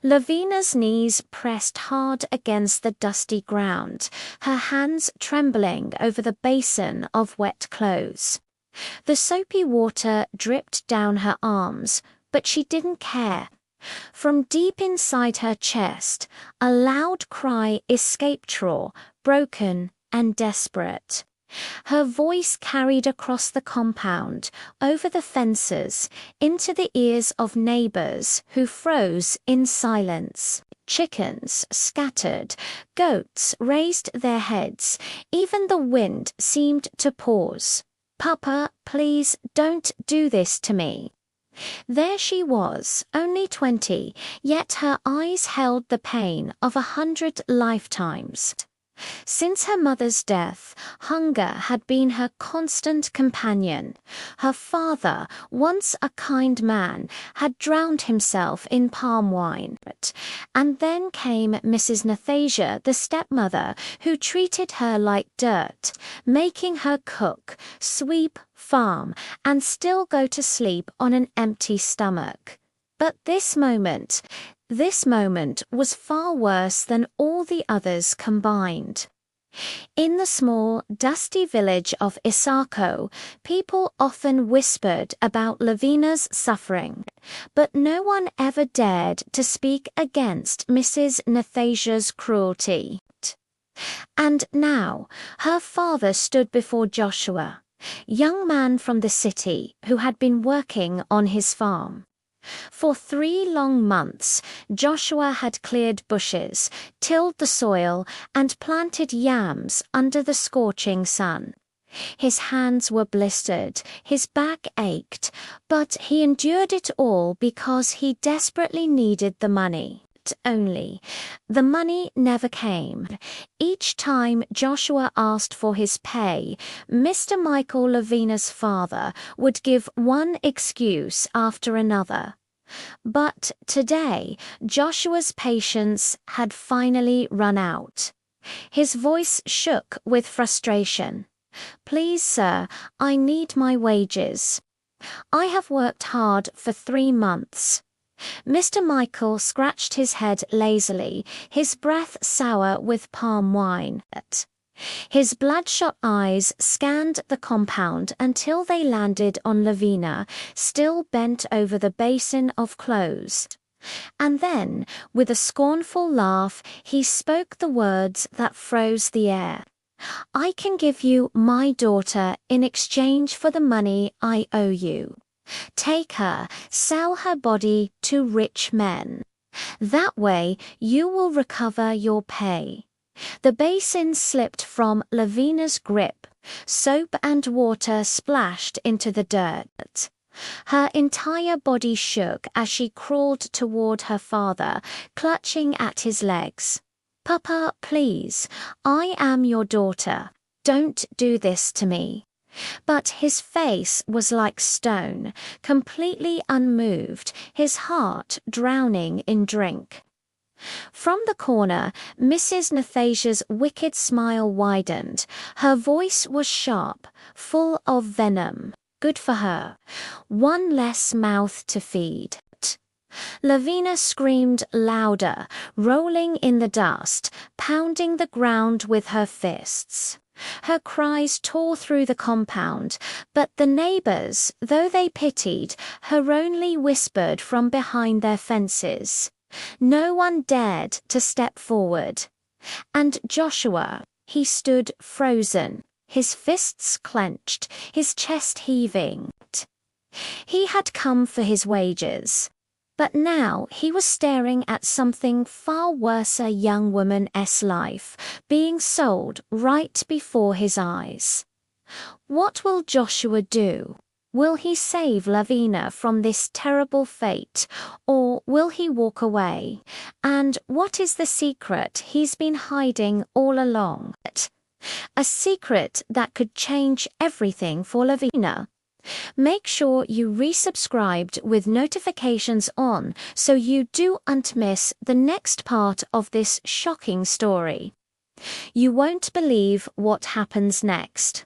Lavina's knees pressed hard against the dusty ground, her hands trembling over the basin of wet clothes. The soapy water dripped down her arms, but she didn't care. From deep inside her chest, a loud cry escaped her, broken and desperate. Her voice carried across the compound, over the fences, into the ears of neighbors who froze in silence. Chickens scattered, goats raised their heads, even the wind seemed to pause. "Papa, please don't do this to me." There she was, only 20, yet her eyes held the pain of 100 lifetimes. Since her mother's death, hunger had been her constant companion. Her father, once a kind man, had drowned himself in palm wine. And then came Mrs. Nathasia, the stepmother, who treated her like dirt, making her cook, sweep, farm, and still go to sleep on an empty stomach. But this moment was far worse than all the others combined. In the small, dusty village of Isarco, people often whispered about Lavina's suffering, but no one ever dared to speak against Mrs. Nathasia's cruelty. And now, her father stood before Joshua, young man from the city who had been working on his farm. For 3 long months, Joshua had cleared bushes, tilled the soil, and planted yams under the scorching sun. His hands were blistered, his back ached, but he endured it all because he desperately needed the money. Only, the money never came. Each time Joshua asked for his pay, Mr. Michael Lavina's father would give one excuse after another. But today, Joshua's patience had finally run out. His voice shook with frustration. "Please, sir, I need my wages. I have worked hard for 3 months. Mr. Michael scratched his head lazily, his breath sour with palm wine. His bloodshot eyes scanned the compound until they landed on Lavina, still bent over the basin of clothes. And then, with a scornful laugh, he spoke the words that froze the air. "I can give you my daughter in exchange for the money I owe you. Take her, sell her body to rich men. That way you will recover your pay." The basin slipped from Lavina's grip. Soap and water splashed into the dirt. Her entire body shook as she crawled toward her father, clutching at his legs. "Papa, please, I am your daughter. Don't do this to me." But his face was like stone, completely unmoved, his heart drowning in drink. From the corner, Mrs. Nathasia's wicked smile widened. Her voice was sharp, full of venom. Good for her. One less mouth to feed. Lavina screamed louder, rolling in the dust, pounding the ground with her fists. Her cries tore through the compound, but the neighbors, though they pitied, her only whispered from behind their fences. No one dared to step forward. And Joshua, he stood frozen, his fists clenched, his chest heaving. He had come for his wages. But now he was staring at something far worse, a young woman's life, being sold right before his eyes. What will Joshua do? Will he save Lavina from this terrible fate, or will he walk away? And what is the secret he's been hiding all along? A secret that could change everything for Lavina. Make sure you resubscribed with notifications on so you don't miss the next part of this shocking story. You won't believe what happens next.